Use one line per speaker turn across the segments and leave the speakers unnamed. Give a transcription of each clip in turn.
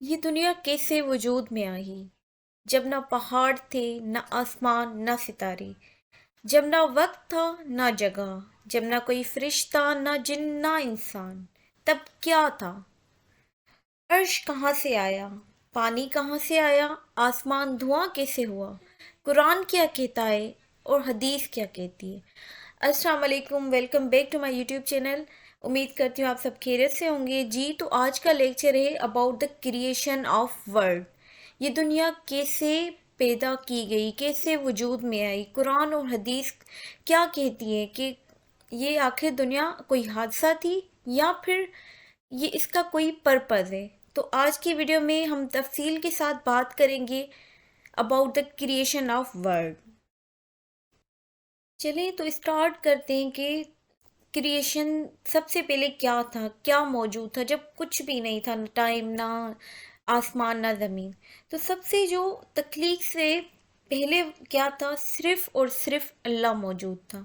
یہ دنیا کیسے وجود میں آئی جب نہ پہاڑ تھے نہ آسمان نہ ستارے، جب نہ وقت تھا نہ جگہ، جب نہ کوئی فرشتہ نہ جن نہ انسان، تب کیا تھا؟ عرش کہاں سے آیا؟ پانی کہاں سے آیا؟ آسمان دھواں کیسے ہوا؟ قرآن کیا کہتا ہے اور حدیث کیا کہتی ہے؟ السلام علیکم، welcome back to my YouTube channel. امید کرتی ہوں آپ سب خیریت سے ہوں گے جی۔ تو آج کا لیکچر ہے about the creation of world. یہ دنیا کیسے پیدا کی گئی، کیسے وجود میں آئی، قرآن اور حدیث کیا کہتی ہے کہ یہ آخر دنیا کوئی حادثہ تھی یا پھر یہ اس کا کوئی پرپز ہے؟ تو آج کی ویڈیو میں ہم تفصیل کے ساتھ بات کریں گے about the creation of world. چلیں تو اسٹارٹ کرتے ہیں کہ کریشن سب سے پہلے کیا تھا، کیا موجود تھا جب کچھ بھی نہیں تھا، نہ ٹائم نہ آسمان نہ زمین۔ تو سب سے جو تخلیق سے پہلے کیا تھا، صرف اور صرف اللہ موجود تھا۔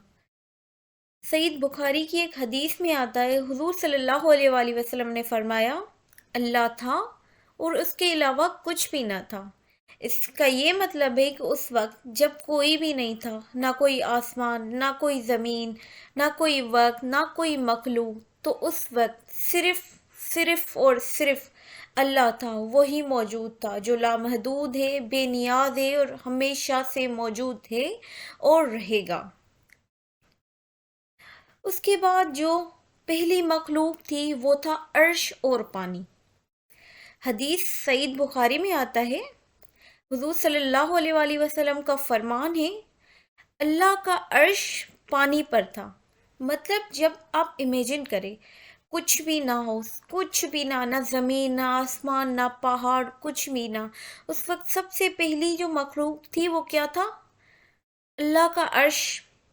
سعید بخاری کی ایک حدیث میں آتا ہے، حضور صلی اللہ علیہ وآلہ وسلم نے فرمایا، اللہ تھا اور اس کے علاوہ کچھ بھی نہ تھا۔ اس کا یہ مطلب ہے کہ اس وقت جب کوئی بھی نہیں تھا، نہ کوئی آسمان نہ کوئی زمین، نہ کوئی وقت نہ کوئی مخلوق، تو اس وقت صرف اور صرف اللہ تھا۔ وہی موجود تھا جو لامحدود ہے، بے نیاز ہے اور ہمیشہ سے موجود ہے اور رہے گا۔ اس کے بعد جو پہلی مخلوق تھی وہ تھا عرش اور پانی۔ حدیث سعید بخاری میں آتا ہے، حضور صلی اللہ علیہ وآلہ وسلم کا فرمان ہے، اللہ کا عرش پانی پر تھا۔ مطلب جب آپ امیجن کریں کچھ بھی نہ ہو، کچھ بھی نہ زمین نہ آسمان نہ پہاڑ، کچھ بھی نہ، اس وقت سب سے پہلی جو مخلوق تھی وہ کیا تھا؟ اللہ کا عرش۔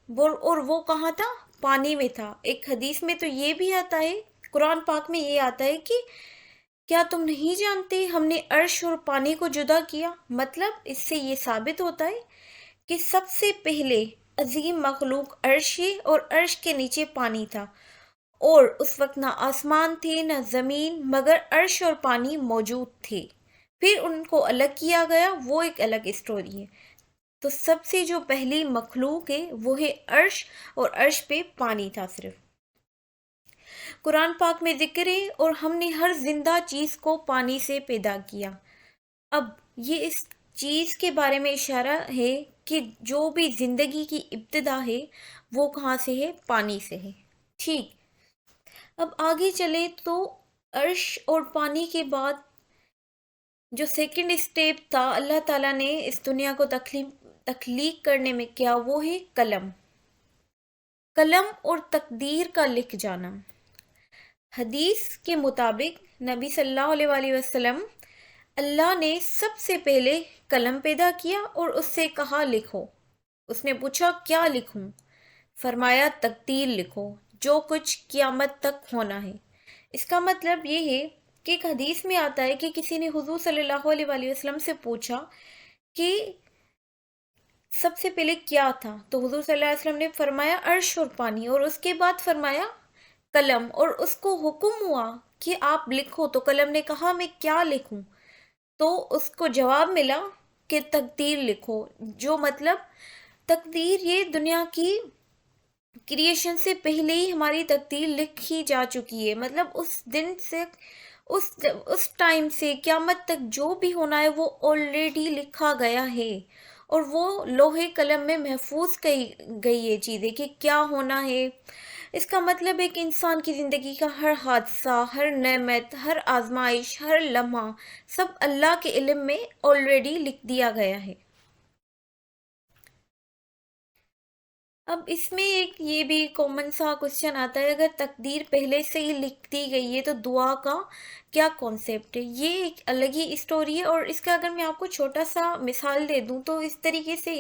اور وہ کہاں تھا؟ پانی میں تھا۔ ایک حدیث میں تو یہ بھی آتا ہے، قرآن پاک میں یہ آتا ہے کہ کیا تم نہیں جانتے ہم نے عرش اور پانی کو جدا کیا؟ مطلب اس سے یہ ثابت ہوتا ہے کہ سب سے پہلے عظیم مخلوق عرش ہے اور عرش کے نیچے پانی تھا، اور اس وقت نہ آسمان تھے نہ زمین، مگر عرش اور پانی موجود تھے۔ پھر ان کو الگ کیا گیا، وہ ایک الگ اسٹوری ہے۔ تو سب سے جو پہلی مخلوق ہے وہ ہے عرش، اور عرش پہ پانی تھا صرف۔ قرآن پاک میں ذکر ہے، اور ہم نے ہر زندہ چیز کو پانی سے پیدا کیا۔ اب یہ اس چیز کے بارے میں اشارہ ہے کہ جو بھی زندگی کی ابتدا ہے وہ کہاں سے ہے؟ پانی سے ہے۔ ٹھیک، اب آگے چلے تو عرش اور پانی کے بعد جو سیکنڈ اسٹیپ تھا اللہ تعالیٰ نے اس دنیا کو تخلیق کرنے میں کیا، وہ ہے قلم۔ قلم اور تقدیر کا لکھ جانا۔ حدیث کے مطابق نبی صلی اللہ علیہ وآلہ وسلم، اللہ نے سب سے پہلے قلم پیدا کیا اور اس سے کہا لکھو۔ اس نے پوچھا کیا لکھوں؟ فرمایا تقدیر لکھو، جو کچھ قیامت تک ہونا ہے۔ اس کا مطلب یہ ہے کہ ایک حدیث میں آتا ہے کہ کسی نے حضور صلی اللہ علیہ وآلہ وسلم سے پوچھا کہ سب سے پہلے کیا تھا؟ تو حضور صلی اللہ علیہ وسلم نے فرمایا عرش اور پانی، اور اس کے بعد فرمایا قلم، اور اس کو حکم ہوا کہ آپ لکھو۔ تو قلم نے کہا میں کیا لکھوں؟ تو اس کو جواب ملا کہ تقدیر لکھو، جو مطلب تقدیر یہ دنیا کی کریشن سے پہلے ہی ہماری تقدیر لکھی جا چکی ہے۔ مطلب اس دن سے اس ٹائم سے قیامت تک جو بھی ہونا ہے وہ آلریڈی لکھا گیا ہے، اور وہ لوہے قلم میں محفوظ گئی یہ چیزیں کہ کیا ہونا ہے۔ اس کا مطلب ہے کہ انسان کی زندگی کا ہر حادثہ، ہر نعمت، ہر آزمائش، ہر لمحہ سب اللہ کے علم میں آلریڈی لکھ دیا گیا ہے۔ اب اس میں ایک یہ بھی کامن سا کوشچن آتا ہے، اگر تقدیر پہلے سے ہی لکھ دی گئی ہے تو دعا کا کیا کانسیپٹ ہے؟ یہ ایک الگ ہی اسٹوری ہے، اور اس کا اگر میں آپ کو چھوٹا سا مثال دے دوں تو اس طریقے سے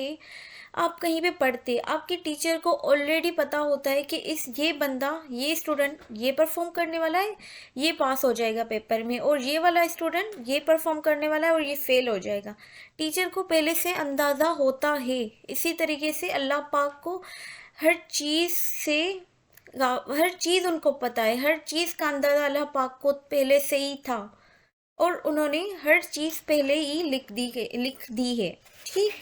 آپ کہیں پہ پڑھتے، آپ کے ٹیچر کو آلریڈی پتا ہوتا ہے کہ یہ بندہ، یہ اسٹوڈنٹ یہ پرفارم کرنے والا ہے، یہ پاس ہو جائے گا پیپر میں، اور یہ والا اسٹوڈنٹ یہ پرفارم کرنے والا ہے اور یہ فیل ہو جائے گا۔ ٹیچر کو پہلے سے اندازہ ہوتا ہے۔ اسی طریقے سے اللہ پاک کو ہر چیز ان کو پتہ ہے، ہر چیز کا اندازہ اللہ پاک کو پہلے سے ہی تھا۔ اور انہوں نے ہر چیز پہلے ہی لکھ دی ہے. ٹھیک،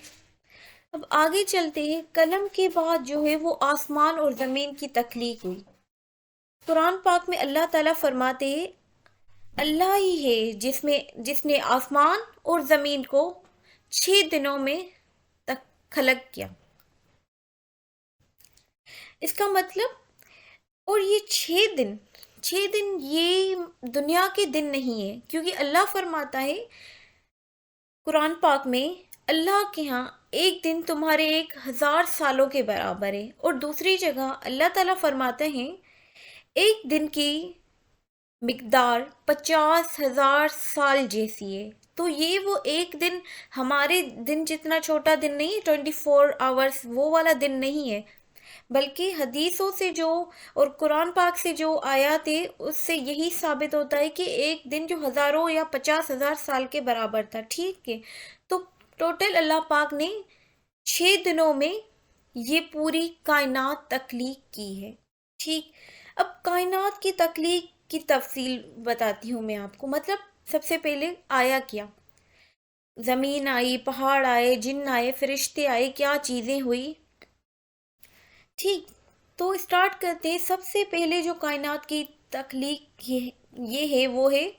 اب آگے چلتے ہیں. قلم کے بعد جو ہے وہ آسمان اور زمین کی تخلیق ہوئی. قرآن پاک میں اللہ تعالیٰ فرماتے ہیں اللہ ہی ہے جس نے آسمان اور زمین کو 6 دنوں میں خلق کیا. اس کا مطلب، اور یہ 6 دن یہ دنیا کے دن نہیں ہے، کیونکہ اللہ فرماتا ہے قرآن پاک میں اللہ کے ہاں ایک دن تمہارے 1000 سالوں کے برابر ہے. اور دوسری جگہ اللہ تعالیٰ فرماتے ہیں ایک دن کی مقدار 50,000 سال جیسی ہے. تو یہ وہ ایک دن ہمارے دن جتنا چھوٹا دن نہیں، 24 آورس وہ والا دن نہیں ہے، بلکہ حدیثوں سے جو اور قرآن پاک سے جو آیات ہے اس سے یہی ثابت ہوتا ہے کہ ایک دن جو ہزاروں یا 50,000 سال کے برابر تھا. ٹھیک ہے، تو ٹوٹل اللہ پاک نے 6 دنوں میں یہ پوری کائنات تخلیق کی ہے. ٹھیک، اب کائنات کی تخلیق کی تفصیل بتاتی ہوں میں آپ کو. مطلب سب سے پہلے آیا کیا؟ زمین آئی، پہاڑ آئے، جن آئے، فرشتے آئے، کیا چیزیں ہوئی. ٹھیک، تو اسٹارٹ کرتے ہیں. سب سے پہلے جو کائنات کی تخلیق یہ ہے وہ ہے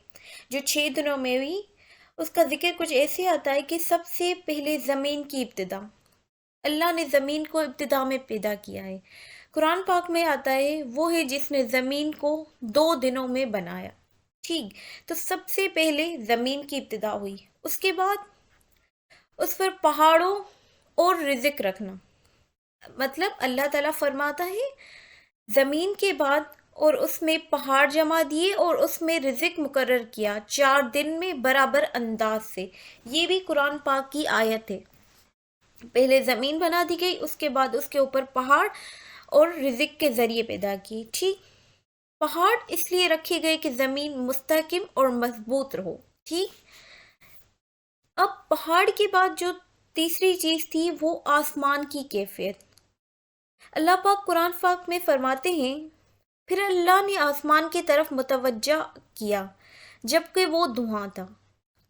جو 6 دنوں میں ہوئی. اس کا ذکر کچھ ایسے آتا ہے کہ سب سے پہلے زمین کی ابتدا، اللہ نے زمین کو ابتدا میں پیدا کیا ہے. قرآن پاک میں آتا ہے وہ ہے جس نے زمین کو 2 دنوں میں بنایا. ٹھیک، تو سب سے پہلے زمین کی ابتدا ہوئی. اس کے بعد اس پر پہاڑوں اور رزق رکھنا. مطلب اللہ تعالیٰ فرماتا ہے زمین کے بعد اور اس میں پہاڑ جما دیے اور اس میں رزق مقرر کیا 4 دن میں برابر انداز سے. یہ بھی قرآن پاک کی آیت ہے. پہلے زمین بنا دی گئی، اس کے بعد اس کے اوپر پہاڑ اور رزق کے ذریعے پیدا کی. ٹھیک، پہاڑ اس لیے رکھے گئے کہ زمین مستحکم اور مضبوط رہو. ٹھیک، اب پہاڑ کے بعد جو تیسری چیز تھی وہ آسمان کی کیفیت. اللہ پاک قرآن پاک میں فرماتے ہیں پھر اللہ نے آسمان کی طرف متوجہ کیا جبکہ وہ دھواں تھا.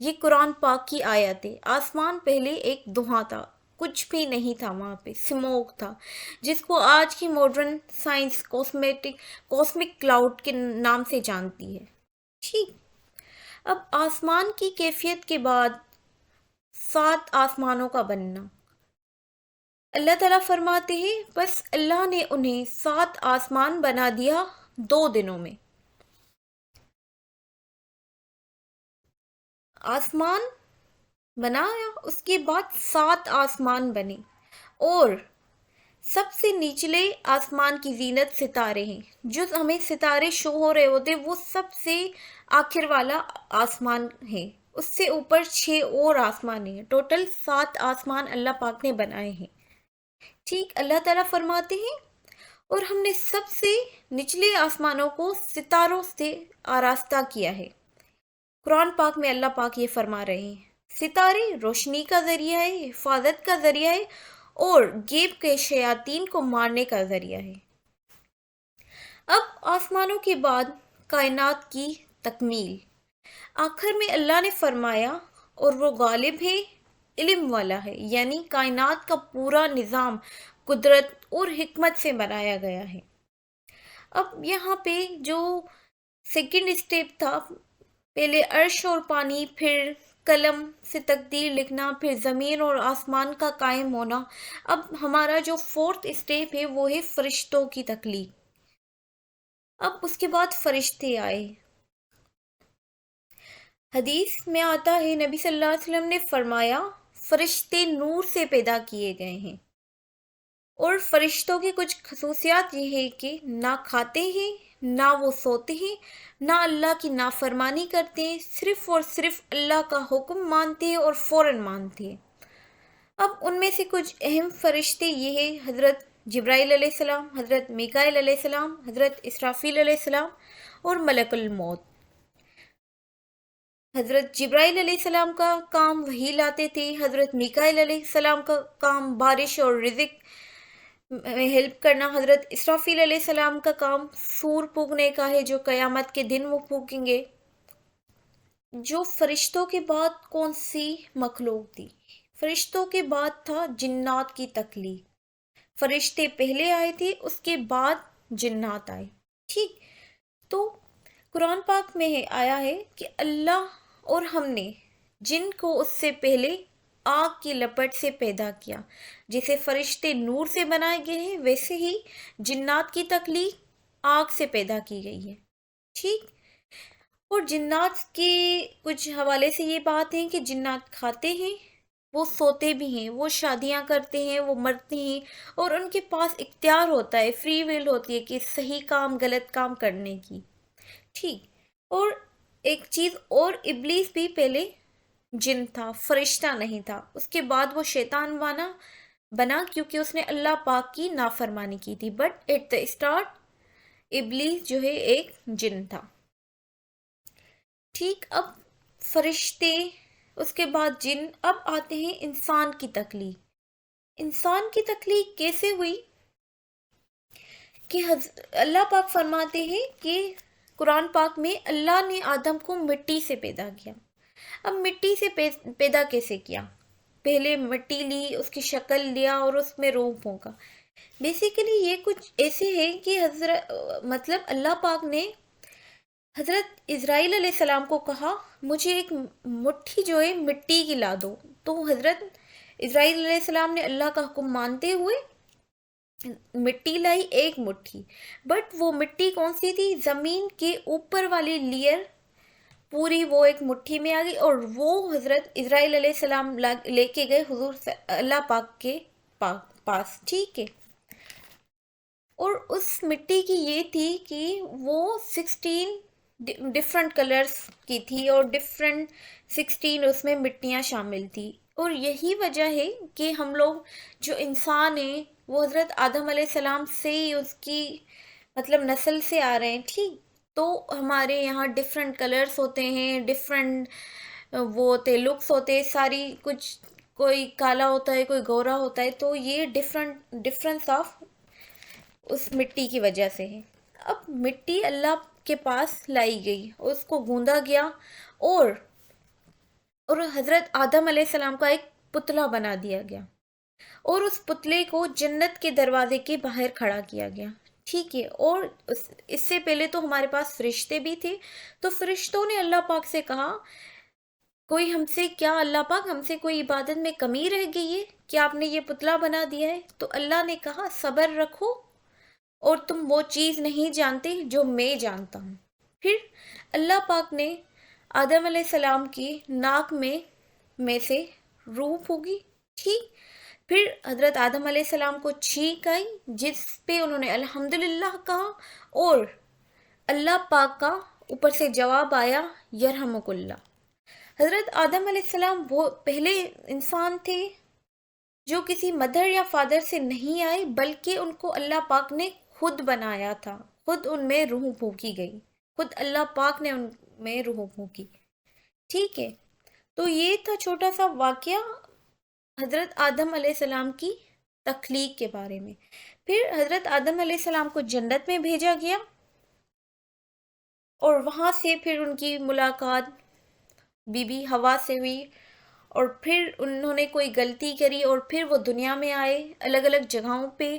یہ قرآن پاک کی آیت ہے. آسمان پہلے ایک دھواں تھا، کچھ بھی نہیں تھا وہاں پہ، سموک تھا، جس کو آج کی ماڈرن سائنس کاسمک کلاؤڈ کے نام سے جانتی ہے. ٹھیک، اب آسمان کی کیفیت کے بعد 7 آسمانوں کا بننا. اللہ تعالیٰ فرماتے ہیں بس اللہ نے انہیں 7 آسمان بنا دیا 2 دنوں میں. آسمان بنایا، اس کے بعد 7 آسمان بنے، اور سب سے نچلے آسمان کی زینت ستارے ہیں. جو ہمیں ستارے شو ہو رہے ہوتے وہ سب سے آخر والا آسمان ہے. اس سے اوپر 6 اور آسمان ہیں. ٹوٹل 7 آسمان اللہ پاک نے بنائے ہیں. ٹھیک، اللہ تعالیٰ فرماتے ہیں اور ہم نے سب سے نچلے آسمانوں کو ستاروں سے آراستہ کیا ہے. قرآن پاک میں اللہ پاک یہ فرما رہے ہیں ستارے روشنی کا ذریعہ ہے، حفاظت کا ذریعہ ہے اور غیب کے شیاطین کو مارنے کا ذریعہ ہے. اب آسمانوں کے بعد کائنات کی تکمیل. آخر میں اللہ نے فرمایا اور وہ غالب ہے، علم والا ہے، یعنی کائنات کا پورا نظام قدرت اور حکمت سے بنایا گیا ہے. اب یہاں پہ جو سیکنڈ اسٹیپ تھا، پہلے عرش اور پانی، پھر قلم سے تقدیر لکھنا، پھر زمین اور آسمان کا قائم ہونا. اب ہمارا جو 4تھ اسٹیپ ہے وہ ہے فرشتوں کی تخلیق. اب اس کے بعد فرشتے آئے. حدیث میں آتا ہے نبی صلی اللہ علیہ وسلم نے فرمایا فرشتے نور سے پیدا کیے گئے ہیں، اور فرشتوں کی کچھ خصوصیات یہ ہے کہ نہ کھاتے ہیں، نہ وہ سوتے ہیں، نہ اللہ کی نافرمانی کرتے ہیں، صرف اور صرف اللہ کا حکم مانتے ہیں اور فوراً مانتے ہیں. اب ان میں سے کچھ اہم فرشتے یہ ہیں حضرت جبرائیل علیہ السلام، حضرت میکائیل علیہ السلام، حضرت اسرافیل علیہ السلام اور ملک الموت. حضرت جبرائیل علیہ السلام کا کام وحی لاتے تھے، حضرت میکائیل علیہ السلام کا کام بارش اور رزق میں ہیلپ کرنا، حضرت اسرافیل علیہ السلام کا کام سور پھونکنے کا ہے جو قیامت کے دن وہ پھونکیں گے. جو فرشتوں کے بعد کون سی مخلوق تھی؟ فرشتوں کے بعد تھا جنات کی تخلیق۔ فرشتے پہلے آئے تھے، اس کے بعد جنات آئے، ٹھیک؟ تو قرآن پاک میں آیا ہے کہ اللہ اور ہم نے جن کو اس سے پہلے آگ کی لپٹ سے پیدا کیا۔ جیسے فرشتے نور سے بنائے گئے ہیں، ویسے ہی جنات کی تخلیق آگ سے پیدا کی گئی ہے، ٹھیک؟ اور جنات کے کچھ حوالے سے یہ بات ہے کہ جنات کھاتے ہیں، وہ سوتے بھی ہیں، وہ شادیاں کرتے ہیں، وہ مرتے ہیں، اور ان کے پاس اختیار ہوتا ہے، فری ویل ہوتی ہے کہ صحیح کام غلط کام کرنے کی، ٹھیک؟ اور ایک چیز اور، ابلیس بھی پہلے جن تھا، فرشتہ نہیں تھا، اس کے بعد وہ شیطان بنا کیونکہ اس نے اللہ پاک کی نافرمانی کی تھی، بٹ ایٹ دا اسٹارٹ ابلیس جو ہے ایک جن تھا، ٹھیک؟ اب فرشتے، اس کے بعد جن، اب آتے ہیں انسان کی تخلیق۔ انسان کی تخلیق کیسے ہوئی؟ کہ اللہ پاک فرماتے ہیں کہ قرآن پاک میں اللہ نے آدم کو مٹی سے پیدا کیا۔ اب مٹی سے پیدا کیسے کیا؟ پہلے مٹی لی، اس کی شکل لیا اور اس میں روح پھونکا۔ بیسیکلی یہ کچھ ایسے ہے کہ مطلب اللہ پاک نے حضرت اسرائیل علیہ السلام کو کہا مجھے ایک مٹھی جو ہے مٹی کی لا دو، تو حضرت اسرائیل علیہ السلام نے اللہ کا حکم مانتے ہوئے مٹی لائی، ایک مٹھی، بٹ وہ مٹی کون سی تھی؟ زمین کے اوپر والی لیئر پوری وہ ایک مٹھی میں آ گئی، اور وہ حضرت اسرائیل علیہ السلام لے کے گئے حضور اللہ پاک کے پاس، ٹھیک ہے؟ اور اس مٹی کی یہ تھی کہ وہ 16 ڈفرنٹ کلرز کی تھی، اور ڈفرنٹ 16 اس میں مٹیاں شامل تھی، اور یہی وجہ ہے کہ ہم لوگ جو انسان ہیں وہ حضرت آدم علیہ السلام سے ہی اس کی مطلب نسل سے آ رہے ہیں، ٹھیک؟ تو ہمارے یہاں ڈفرنٹ کلرز ہوتے ہیں، ڈفرنٹ وہ ہوتے لکس ہوتے، ساری کچھ، کوئی کالا ہوتا ہے، کوئی گورا ہوتا ہے، تو یہ ڈفرنس آف اس مٹی کی وجہ سے ہے۔ اب مٹی اللہ کے پاس لائی گئی، اس کو گوندا گیا، اور حضرت آدم علیہ السلام کا ایک پتلا بنا دیا گیا، اور اس پتلے کو جنت کے دروازے کے باہر کھڑا کیا گیا، ٹھیک ہے؟ اور اس سے پہلے تو ہمارے پاس فرشتے بھی تھے، تو فرشتوں نے اللہ پاک سے کہا کوئی ہم سے کیا، اللہ پاک ہم سے کوئی عبادت میں کمی رہ گئی ہے کہ آپ نے یہ پتلا بنا دیا ہے؟ تو اللہ نے کہا صبر رکھو، اور تم وہ چیز نہیں جانتے جو میں جانتا ہوں۔ پھر اللہ پاک نے آدم علیہ السلام کی ناک میں سے روح پھونکی، ٹھیک؟ پھر حضرت آدم علیہ السلام کو چھینک آئی، جس پہ انہوں نے الحمدللہ کہا، اور اللہ پاک کا اوپر سے جواب آیا یرحمک اللہ۔ حضرت آدم علیہ السلام وہ پہلے انسان تھے جو کسی مدر یا فادر سے نہیں آئے، بلکہ ان کو اللہ پاک نے خود بنایا تھا، خود ان میں روح پھونکی گئی، خود اللہ پاک نے ان میں روح پھونکی، ٹھیک ہے؟ تو یہ تھا چھوٹا سا واقعہ حضرت آدم علیہ السلام کی تخلیق کے بارے میں۔ پھر حضرت آدم علیہ السلام کو جنت میں بھیجا گیا، اور وہاں سے پھر ان کی ملاقات بی بی حوا سے ہوئی، اور پھر انہوں نے کوئی غلطی کری، اور پھر وہ دنیا میں آئے الگ الگ جگہوں پہ،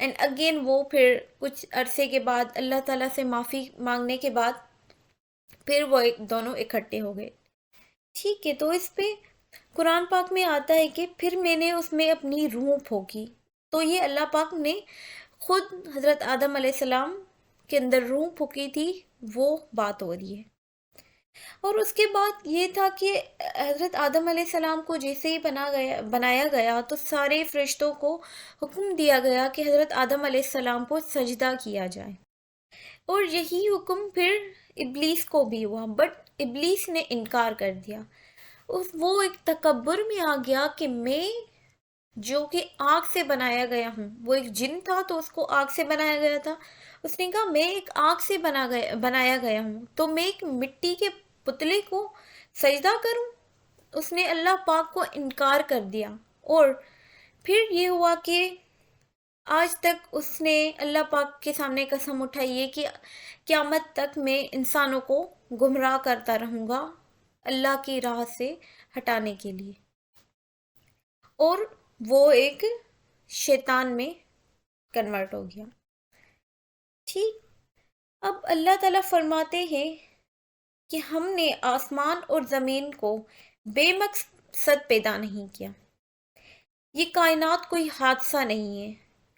اینڈ اگین وہ پھر کچھ عرصے کے بعد اللہ تعالیٰ سے معافی مانگنے کے بعد پھر وہ دونوں اکٹھے ہو گئے، ٹھیک ہے؟ تو اس پہ قرآن پاک میں آتا ہے کہ پھر میں نے اس میں اپنی روح پھونکی، تو یہ اللہ پاک نے خود حضرت آدم علیہ السلام کے اندر روح پھونکی تھی، وہ بات ہو رہی ہے۔ اور اس کے بعد یہ تھا کہ حضرت آدم علیہ السلام کو جیسے ہی بنایا گیا تو سارے فرشتوں کو حکم دیا گیا کہ حضرت آدم علیہ السلام کو سجدہ کیا جائے، اور یہی حکم پھر ابلیس کو بھی ہوا، بٹ ابلیس نے انکار کر دیا۔ وہ ایک تکبر میں آ گیا کہ میں جو کہ آگ سے بنایا گیا ہوں، وہ ایک جن تھا تو اس کو آگ سے بنایا گیا تھا، اس نے کہا میں ایک آگ سے بنایا گیا ہوں، تو میں ایک مٹی کے پتلے کو سجدہ کروں؟ اس نے اللہ پاک کو انکار کر دیا، اور پھر یہ ہوا کہ آج تک اس نے اللہ پاک کے سامنے قسم اٹھائی ہے کہ قیامت تک میں انسانوں کو گمراہ کرتا رہوں گا، اللہ کی راہ سے ہٹانے کے لیے، اور وہ ایک شیطان میں کنورٹ ہو گیا۔ ٹھیک، اب اللہ تعالیٰ فرماتے ہیں کہ ہم نے آسمان اور زمین کو بے مقصد پیدا نہیں کیا، یہ کائنات کوئی حادثہ نہیں ہے،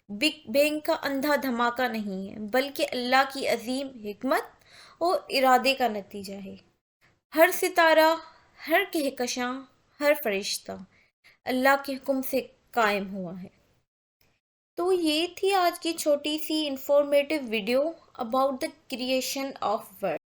بگ بینگ کا اندھا دھماکہ نہیں ہے، بلکہ اللہ کی عظیم حکمت اور ارادے کا نتیجہ ہے۔ ہر ستارہ، ہر کہکشاں، ہر فرشتہ اللہ کے حکم سے قائم ہوا ہے۔ تو یہ تھی آج کی چھوٹی سی informative video about the creation of world.